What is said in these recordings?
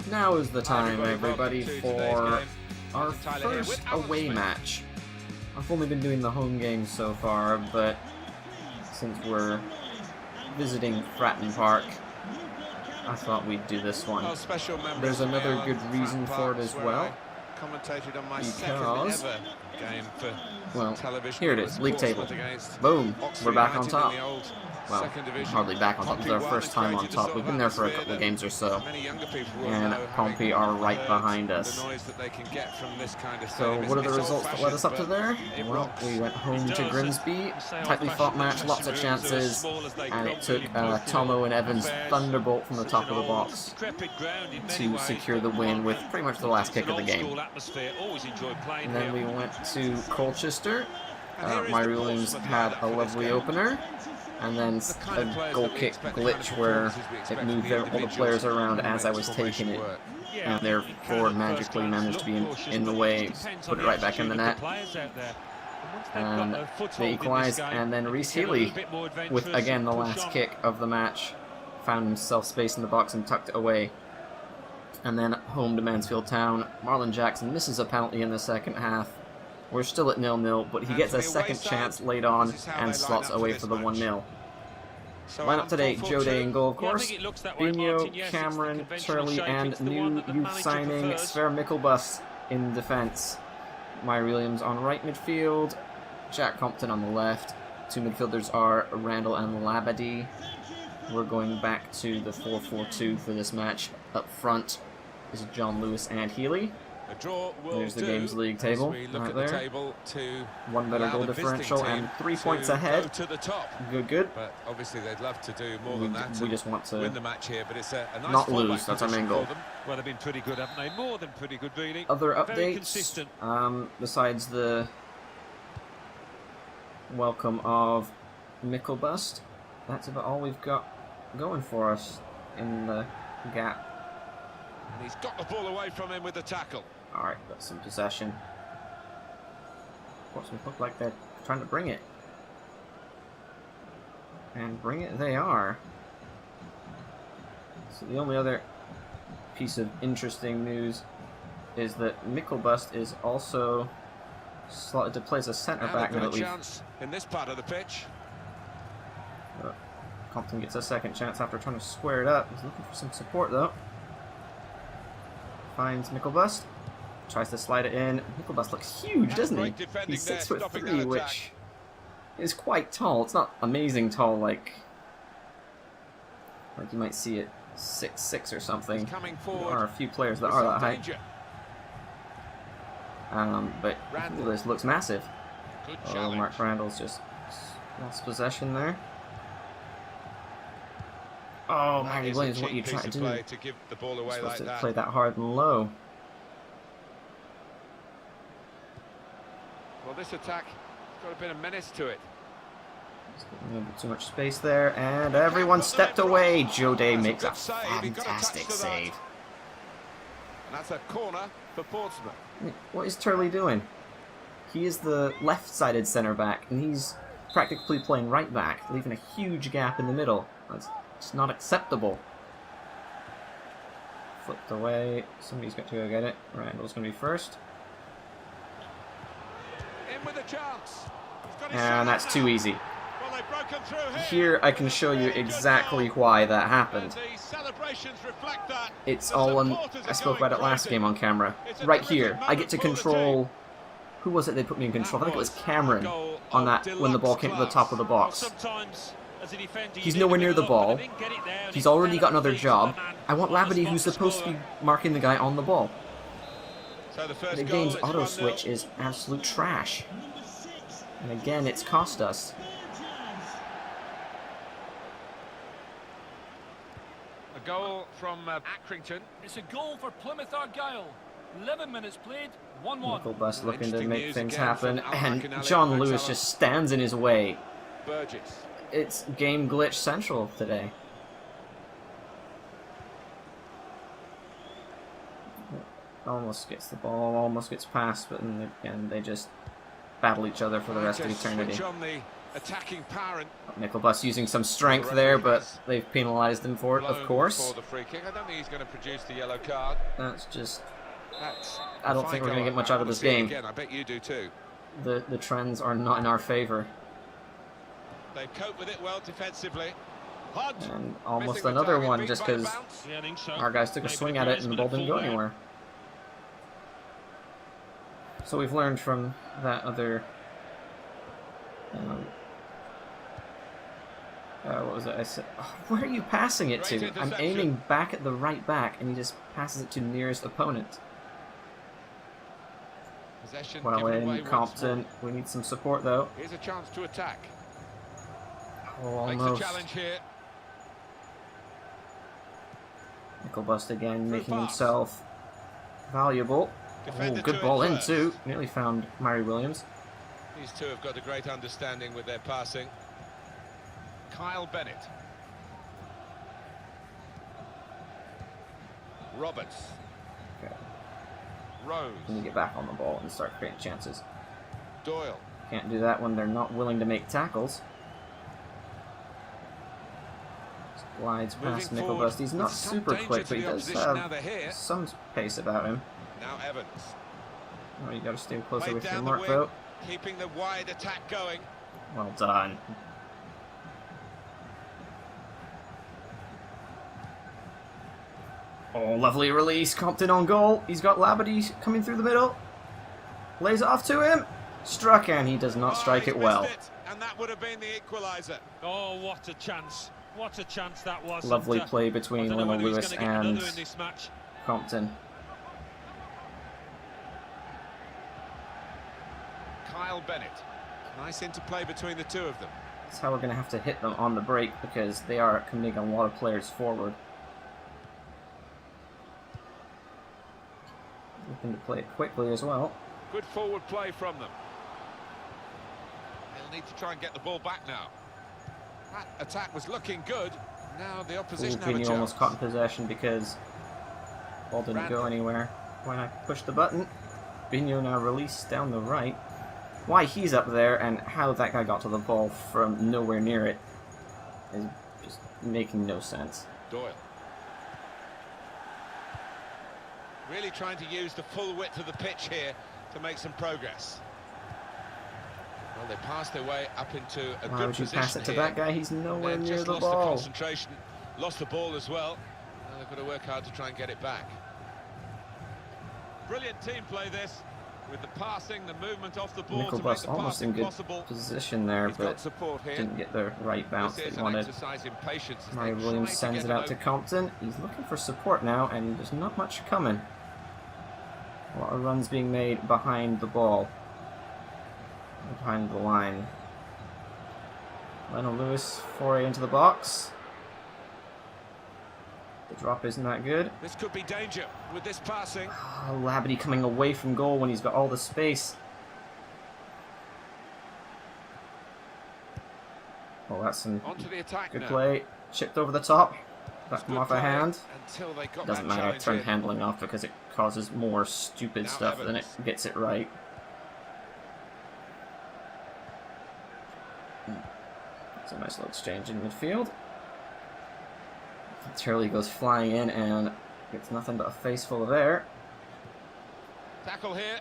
Now is the time, everybody, for our first away match. I've only been doing the home games so far, but since we're visiting Fratton Park, I thought we'd do this one. There's another good reason for it as well, because, well, here it is, league table. Boom, we're back on top. Well, hardly back on top. This is our first time on top. We've been there for a couple of games or so. And Pompey are right behind us. So what are the results that led us up to there? Well, we went home to Grimsby. Tightly fought match, lots of chances. And it took Tomo and Evans' thunderbolt from the top of the box to secure the win with pretty much the last kick of the game. And then we went to Colchester. Myrie Williams had a lovely opener. And then a goal kick glitch where it moved all the players around as I was taking it. And their forward magically managed to be in the way, put it right back in the net. And they equalized, and then Reece Healy, with again the last kick of the match, found himself space in the box and tucked it away. And then home to Mansfield Town, Marlon Jackson misses a penalty in the second half. We're still at 0-0, but he gets a second chance late on and slots away for the 1-0. Lineup today, Joe Day in goal, of course. Binho, Cameron, Turley, and new youth signing, Sver Mickelbus in defence. Myrie Williams on right midfield, Jack Compton on the left. Two midfielders are Randall and Labadie. We're going back to the 4-4-2 for this match. Up front is John Lewis and Healy. There's the game's league table right there. One better goal differential and 3 points ahead. Good, good. But obviously they'd love to do more than that. We just want to win the match here, but it's a nice not lose. That's our main goal. Well, they've been pretty good, haven't they? More than pretty good, really. Other updates, besides the welcome of Mickelbust, that's about all we've got going for us in the gap. And he's got the ball away from him with the tackle. Alright, got some possession. Portsmouth look like they're trying to bring it. And bring it they are. So the only other piece of interesting news is that Mickelbust is also slotted to play as a centre-back now that we've... in this part of the pitch. Compton gets a second chance after trying to square it up. He's looking for some support though. Finds Mickelbust. Tries to slide it in. Mickelbust looks huge, doesn't he? He's 6'3", which is quite tall. It's not amazing tall like you might see at 6'6" or something. There are a few players that are that height. But this looks massive. Oh, Mark Randall's just lost possession there. Oh, Myrie Williams, what are you trying to do? You're supposed to play that hard and low. Well, this attack has got a bit of menace to it. A little bit too much space there, and everyone stepped away. Joe Day makes a fantastic save. And that's a corner for Portsmouth. What is Turley doing? He is the left-sided centre-back, and he's practically playing right back, leaving a huge gap in the middle. That's just not acceptable. Flipped away. Somebody's got to go get it. Randall's going to be first. In with a chance. And that's too easy. Here I can show you exactly why that happened. It's all on... I spoke about it last game on camera. Right here, I get to control... Who was it they put me in control? I think it was Cameron on that when the ball came to the top of the box. He's nowhere near the ball. He's already got another job. I want Labadie, who's supposed to be marking the guy on the ball. The game's auto switch is absolute trash. And again, it's cost us. A goal from Accrington. It's a goal for Plymouth Argyle. 11 minutes played, 1-1. Mickelbust looking to make things happen, and John Lewis just stands in his way. It's game glitch central today. Almost gets the ball, almost gets past, but in the end they just battle each other for the rest of eternity. On the attacking power. Nickelbus using some strength there, but they've penalised him for it, of course. For the free kick. I don't think he's going to produce the yellow card. That's just... I don't think we're going to get much out of this game. Again, I bet you do too. The trends are not in our favour. They cope with it well defensively. And almost another one just because our guys took a swing at it and the ball didn't go anywhere. So we've learned from that other... what was it? I said, oh, where are you passing it to? I'm aiming back at the right back and he just passes it to nearest opponent. Well in, Compton. We need some support though. Here's a chance to attack. Oh, almost. Makes the challenge here. Nickelbust again, making himself valuable. Oh, good ball in too. Nearly found Murray Williams. These two have got a great understanding with their passing. Kyle Bennett. Roberts. Okay. Rose. Can you get back on the ball and start creating chances? Doyle. Can't do that when they're not willing to make tackles. Glides past Nickelbust. He's not super quick, but he does have some pace about him. Now Evans. Oh, you got to stay closer with your mark, though. Keeping the wide attack going. Well done. Oh, lovely release. Compton on goal. He's got Labadie coming through the middle. Lays it off to him. Struck, and he does not strike it well. And that would have been the equaliser. Oh, what a chance. What a chance that was. Lovely play between Lionel Lewis and Compton. Kyle Bennett. Nice interplay between the two of them. That's how we're going to have to hit them on the break because they are committing a lot of players forward. Looking to play it quickly as well. Good forward play from them. They'll need to try and get the ball back now. That attack was looking good. Now the opposition have a chance. Almost caught in possession because the ball didn't go anywhere when I pushed the button. Bino now released down the right. Why he's up there and how that guy got to the ball from nowhere near it is just making no sense. Doyle. Really trying to use the full width of the pitch here to make some progress. Well, they passed their way up into a Why good would you position pass it to here. that guy? He's nowhere near just the lost ball. The concentration, lost the ball as well. Now they've got to work hard to try and get it back. Brilliant team play this, with the passing, the movement off the ball. Nickelbus almost in good position there, but didn't get the right bounce that he wanted. Murray Williams sends it out to Compton. He's looking for support now, and there's not much coming. A lot of runs being made behind the ball. Behind the line. Lionel Lewis foray into the box. The drop isn't that good. This could be danger with this passing. Oh, Labadie coming away from goal when he's got all the space. Oh, that's some good play. Chipped over the top. That come off a hand. Doesn't matter, I turned handling off because it causes more stupid stuff than it gets it right. It's a nice little exchange in midfield. Turley goes flying in and gets nothing but a face full of air. Tackle here.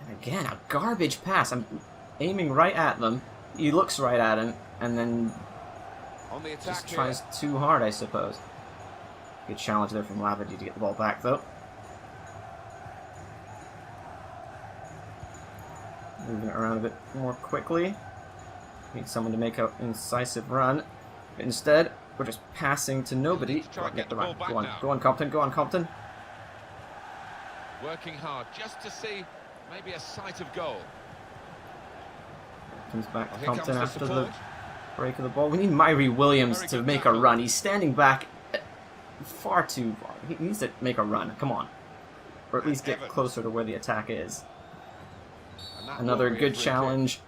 And again, a garbage pass. I'm aiming right at them. He looks right at him and then on the attack just tries too hard, I suppose. Good challenge there from Labadie to get the ball back, though. Moving it around a bit more quickly. Need someone to make an incisive run. But instead, we're just passing to nobody. Try and get the ball back now. Go on, Compton. Go on, Compton. Working hard just to see maybe a sight of goal. Comes back to Compton after the break of the ball. We need Murray Williams to make a run. He's standing back far too far. He needs to make a run. Come on. Or at least get closer to where the attack is. Another good challenge.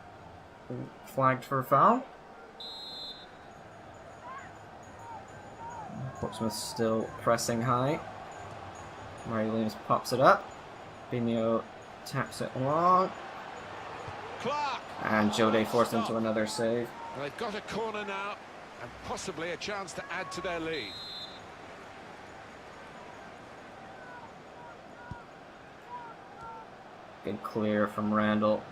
Flagged for a foul. Portsmouth still pressing high. Murray Williams pops it up. Bino taps it along. And Jode forced into another save. Well, they've got a corner now, and possibly a chance to add to their lead. Good clear from Randall.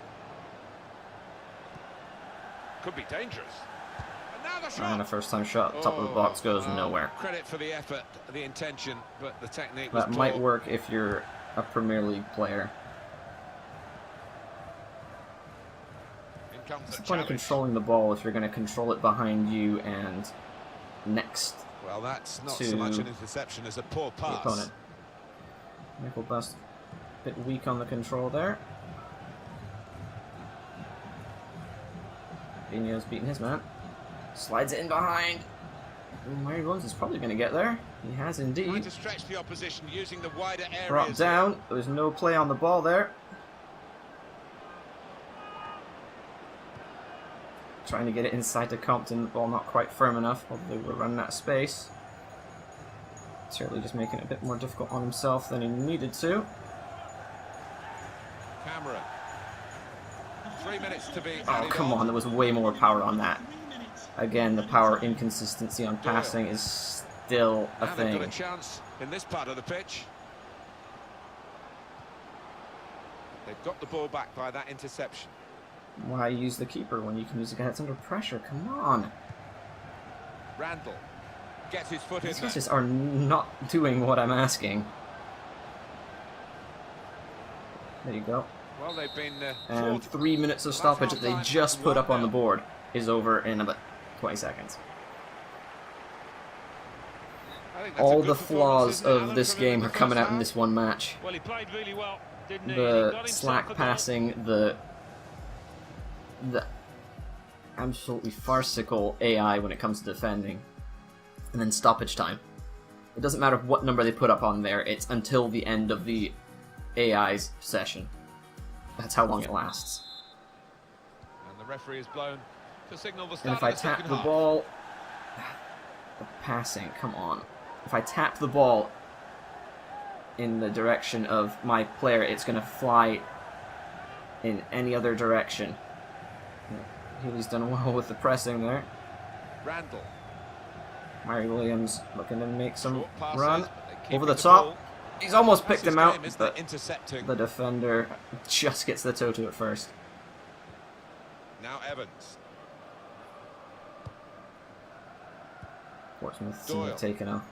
Could be dangerous. And now the shot. And a first-time shot, top of the box goes nowhere. Credit for the effort, the intention, but the technique was That might work if you're a Premier League player. What's the point of controlling the ball if you're going to control it behind you and next well, that's not to so much an interception as a poor pass. The opponent. Nickel bust. A bit weak on the control there. Vigno's beating his man. Slides it in behind. Murray Williams is probably going to get there. He has indeed. Trying to stretch the opposition using the wider areas. Brought down. There was no play on the ball there. Trying to get it inside to Compton. The ball not quite firm enough. Although they were running out of space. Certainly just making it a bit more difficult on himself than he needed to. Cameron. 3 minutes to be. Oh, come on. There was way more power on that. Again, the power inconsistency on passing is still a thing. They've got a chance in this part of the pitch. They've got the ball back by that interception. Why use the keeper when you can use a guy that's under pressure? Come on. Randall gets his foot in there. These guys just are not doing what I'm asking. There you go. Well, they've been... and 3 minutes of stoppage that they just put up on the board is over in about 20 seconds. All the flaws of this game are coming out in this one match. Well, he played really well, didn't he? The slack passing, the absolutely farcical AI when it comes to defending, and then stoppage time. It doesn't matter what number they put up on there, it's until the end of the AI's session. That's how long it lasts. And the referee is blown to signal the start. And if I tap the ball, the passing, come on. If I tap the ball in the direction of my player, it's going to fly in any other direction. Healy's done well with the pressing there. Randall. Murray Williams looking to make some run over the top. He's almost picked him out, but the defender just gets the toe to it first. Now Evans. Portsmouth seem to have taken a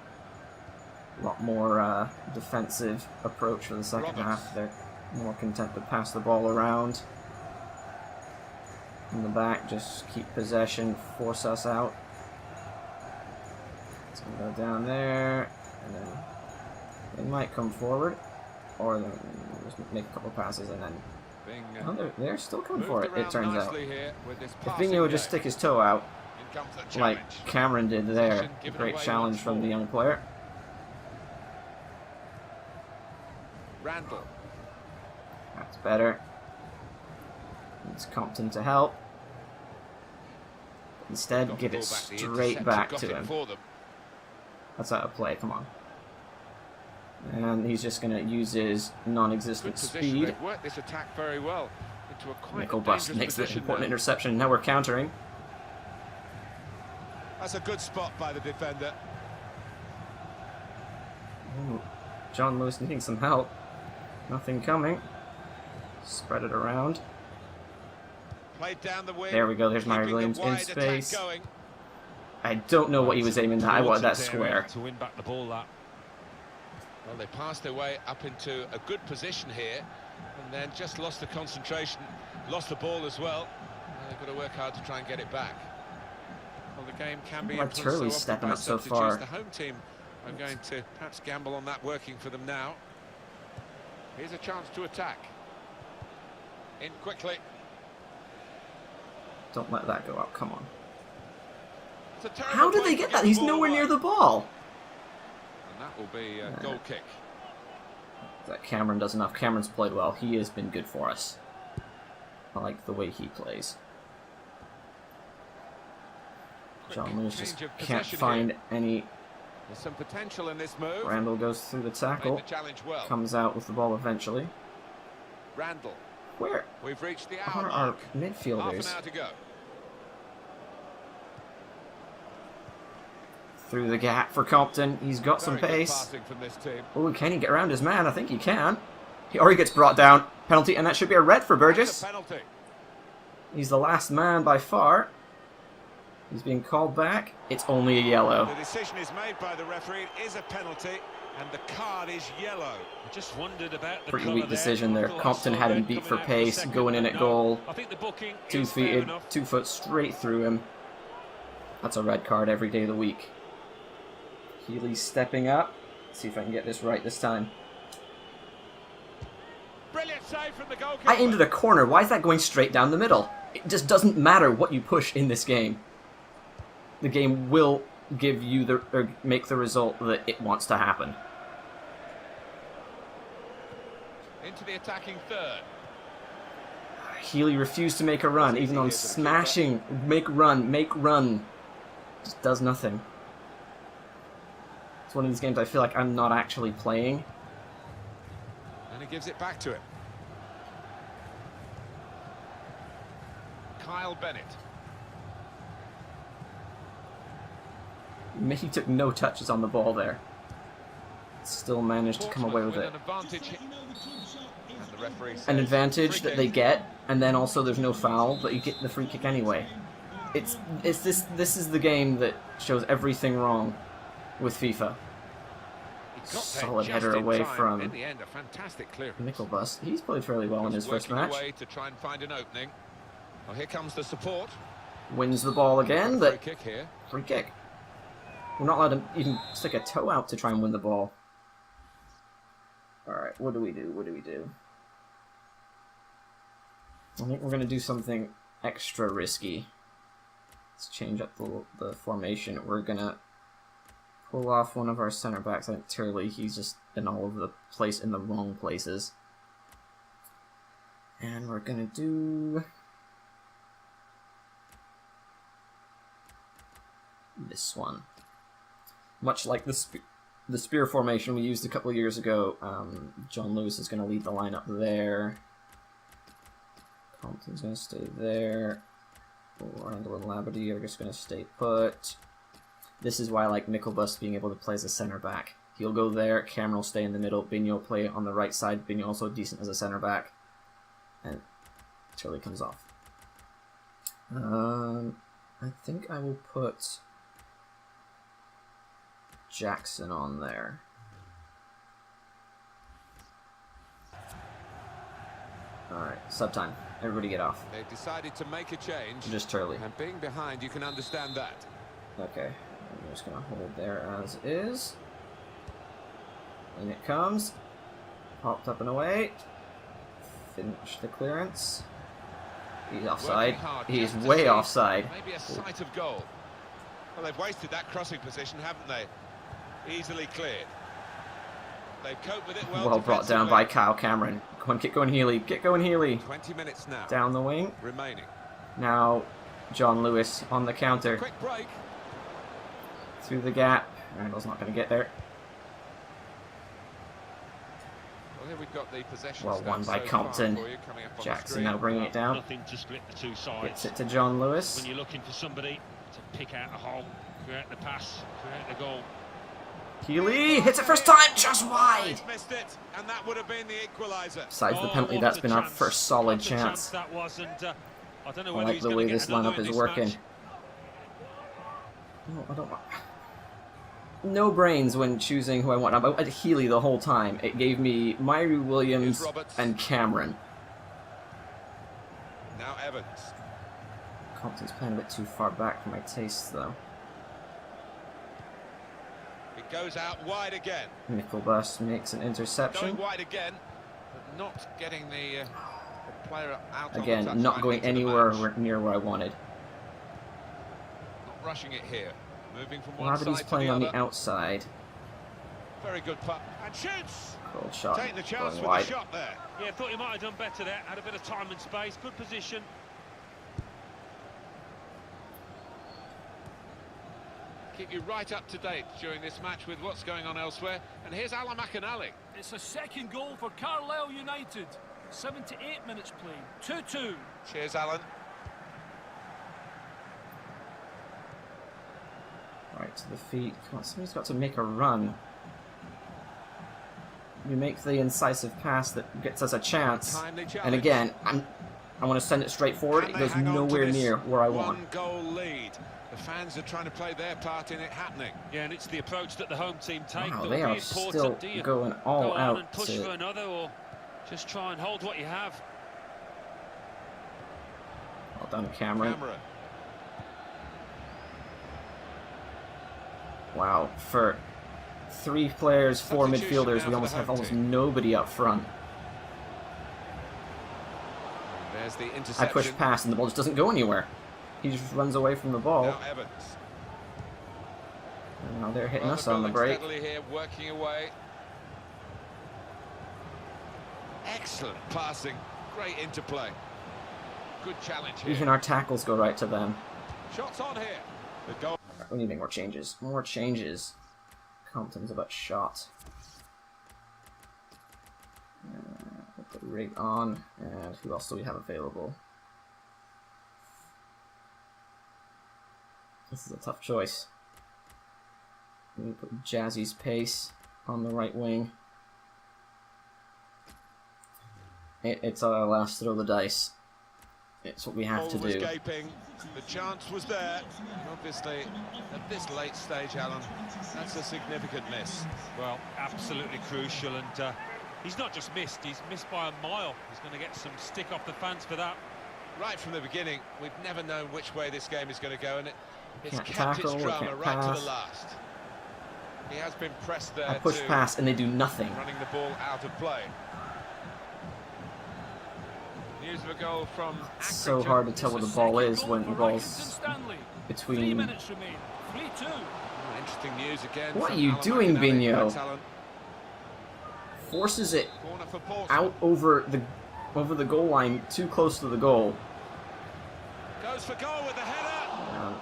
lot more defensive approach for the second half. They're more content to pass the ball around. In the back, just keep possession, force us out. It's going to go down there, and then they might come forward, or just make a couple passes and then... Oh, they're still coming for it, it turns out. If Vigno would just stick his toe out, like Cameron did there, great challenge from the young player. Randall. That's better. It's Compton to help. Instead, give it straight back to him. That's out of play, come on. And he's just going to use his non-existent speed. They've worked this attack very well into a quite Nickel bust makes the important interception. Now we're countering. That's a good spot by the defender. Ooh, John Lewis needing some help. Nothing coming. Spread it around. Played down the wing. There we go. There's Murray Williams in space. I don't know what he was aiming at. I wanted that square. To win back the ball, that. Well, they passed their way up into a good position here, and then just lost the concentration, lost the ball as well. They've got to work hard to try and get it back. Well, the game can be influenced so often stepping by up so substitutes. far. The home team are going to perhaps gamble on that working for them now. Here's a chance to attack. In quickly. Don't let that go up. Come on. How did they get that? He's nowhere near the ball. And that will be a goal kick. That Cameron does enough. Cameron's played well. He has been good for us. I like the way he plays. John Lewis just can't find any. There's some potential in this move. Randall goes through the tackle. Comes out with the ball eventually. Randall. Where We've reached the are hour our mark. Half an midfielders? hour to go. Through the gap for Compton. He's got some Very good pace. passing from this team. Oh, can he get around his man? I think he can. Or he gets brought down. Penalty, and that should be a red for Burgess. That's a penalty. He's the last man by far. He's being called back. It's only a yellow. The decision is made by the referee. It is a penalty, and the card is yellow. I just wondered about the Pretty weak decision there. Compton had him beat for pace, going in at goal. I think the booking 2 feet, 2 foot straight through him. That's a red card every day of the week. Healy's stepping up. Let's see if I can get this right this time. Brilliant save from the goalkeeper. I aimed at a corner. Why is that going straight down the middle? It just doesn't matter what you push in this game. The game will give you the or make the result that it wants to happen. Into the attacking third. Healy refused to make a run, even on smashing. Make run. Just does nothing. It's one of these games I feel like I'm not actually playing. And he gives it back to him. Kyle Bennett. He took no touches on the ball there. Still managed to come away with it. An advantage. And the referee says An advantage that they kick. get, and then also there's no foul, but you get the free kick anyway. It's this is the game that shows everything wrong with FIFA. He got Solid there header just in away time. from In the end, a fantastic clearance. Nickelbus. He's played fairly well in his first Working match. away to try and find an opening. Well, here comes the support. Wins the ball again, Free but kick here. free kick. We're not allowed to even stick a toe out to try and win the ball. Alright, what do we do? I think we're going to do something extra risky. Let's change up the formation. We're going to pull off one of our center backs. I think Turley, he's just in all over the place in the wrong places. And we're going to do this one. Much like the spear formation we used a couple of years ago, John Lewis is going to lead the lineup there. Compton's going to stay there. Randall and Labadie are just going to stay put. This is why I like Nickelbus being able to play as a center back. He'll go there, Cameron will stay in the middle, Bigno will play on the right side. Bigno also decent as a center back. And Turley comes off. I think I will put Jackson on there. Alright, sub time. Everybody get off. They decided to make a change. Just Turley. And being behind, you can understand that. Okay. I'm just going to hold there as is. In it comes. Popped up and away. Finish the clearance. He's offside. He's way offside. Maybe a sight of goal. Well, they've wasted that crossing position, haven't they? Easily cleared. They've coped with it well. Well brought down by Kyle Cameron. Come on, get going Healy. Get going Healy. 20 minutes now. Down the wing. Remaining. Now John Lewis on the counter. Quick break. Through the gap. Randall's not going to get there. Well, here we've got the possession. Well won by Compton. Jackson now bringing it down. Nothing to split the two sides. Gets it to John Lewis. When you're looking for somebody to pick out a hole, create the pass, create the goal. Healy hits it first time, just wide. He's missed it, and that would have been the equaliser. Besides the penalty, that's been our first solid chance. That was, and I don't know I whether like he's the going way to this get another lineup in is this working. match. No, I don't want. No brains when choosing who I want. I'm at Healy the whole time. It gave me Myrie Williams and Cameron. Now Evans. Compton's playing a bit too far back for my taste, though. It goes out wide again. Nickelbus makes an interception. Going wide again, but not getting the player out. Again, on the not touchline going into the anywhere match. near where I wanted. Not rushing it here. Moving from one Labadie's side playing to on the the other. outside. Very good putt. And shoots! Cold shot. Taking the chance Going with wide. the shot there. Yeah, thought he might have done better there. Had a bit of time and space. Good position. Keep you right up to date during this match with what's going on elsewhere. And here's Alan McAnally. It's a second goal for Carlisle United. 7 to 8 minutes played. 2-2. Cheers, Alan. Right to the feet. Come on, somebody's got to make a run. We make the incisive pass that gets us a chance. And again, I want to send it straight forward. It goes nowhere near where I want. One goal lead. The fans are trying to play their part in it happening. Yeah, and it's the approach that the home team take. Wow, they are still going all out and push for another, or just try and hold what you have. Well done, Cameron. Wow, for 3 players, 4 midfielders, we almost have almost nobody up front. There's the I push past and the ball just doesn't go anywhere. He just runs away from the ball. Now Evans. And now they're hitting us on the break. Here, working away. Excellent passing, great interplay. Good challenge here. Even our tackles go right to them. Shots on here. The goal. We need to make more changes. More changes. Compton's about shot. Put the rig on. And who else do we have available? This is a tough choice. We put Jazzy's pace on the right wing. It's our last throw of the dice. It's what we have to do. Escaping. The chance was there. Obviously, at this late stage, Alan, that's a significant miss. Well, absolutely crucial, and he's not just missed, he's missed by a mile. He's going to get some stick off the fans for that. Right from the beginning, we've never known which way this game is going to go, and it's Can't kept tackle, its drama can't right pass. to the last. He has been pressed there. I push past and they do nothing. Running the ball out of play. News of a goal from It's so hard to tell where the ball is when the ball's between. 3 minutes remain. 3-2. Interesting news again. What are you doing, Binho? Forces it out over the goal line, too close to the goal. Goes for goal with the header.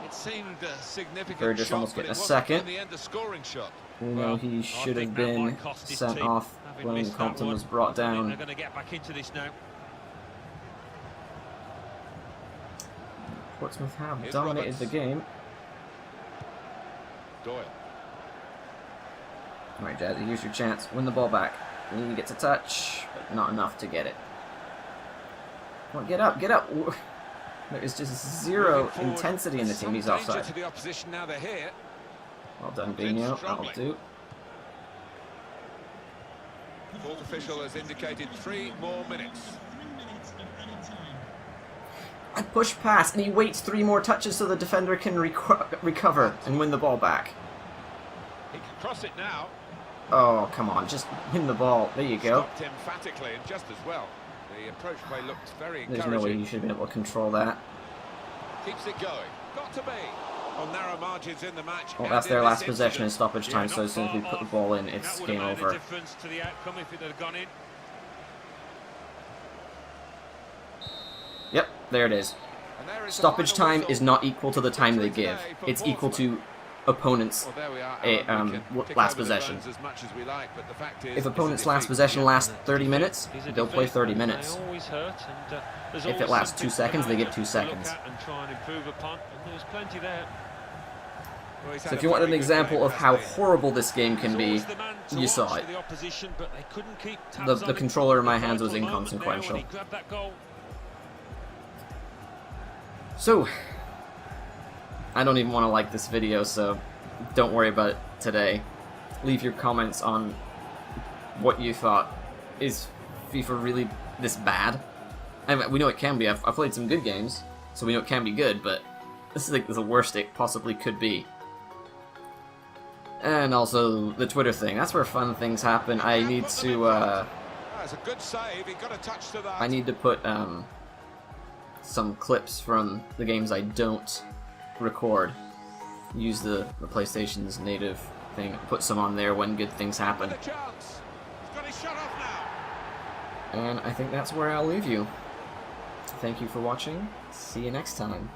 It seemed a significant Burgess shot, almost but getting a it wasn't second. in the end a scoring shot. We know he should have been sent off when Compton was brought down. They're going to get back into this now. Portsmouth have dominated the game. Doyle. Alright, Jazzy, here's your chance. Win the ball back. He gets a touch, but not enough to get it. Come on, get up, get up! There is just zero intensity in the team. He's offside. To the opposition now they're here. Well done, Binho. That'll do. Fourth official has indicated 3 more minutes. I push past, and he waits 3 more touches so the defender can recover and win the ball back. He can cross it now. Oh, come on, just win the ball. There you go. Stopped emphatically and just as well. The approach play looked very There's encouraging. no way you should be able to control that. Keeps it going. Got to be. On narrow margins in the match. Well, that's their last possession in stoppage time, so as soon as we put the ball in, it's game over. That would have made a difference to the outcome if it had gone in. Yep, there it is. Stoppage time is not equal to the time they give. It's equal to opponent's last possession. If opponent's last possession lasts 30 minutes, they'll play 30 minutes. If it lasts 2 seconds, they get 2 seconds. So if you want an example of how horrible this game can be, you saw it. The controller in my hands was inconsequential. So, I don't even want to like this video, so don't worry about it today. Leave your comments on what you thought. Is FIFA really this bad? I mean, we know it can be. I've played some good games, so we know it can be good, but this is like the worst it possibly could be. And also the Twitter thing. That's where fun things happen. I need to That's a good save. He got a touch to that. I need to put some clips from the games I don't record. Use the PlayStation's native thing. Put some on there when good things happen. And I think that's where I'll leave you. Thank you for watching. See you next time.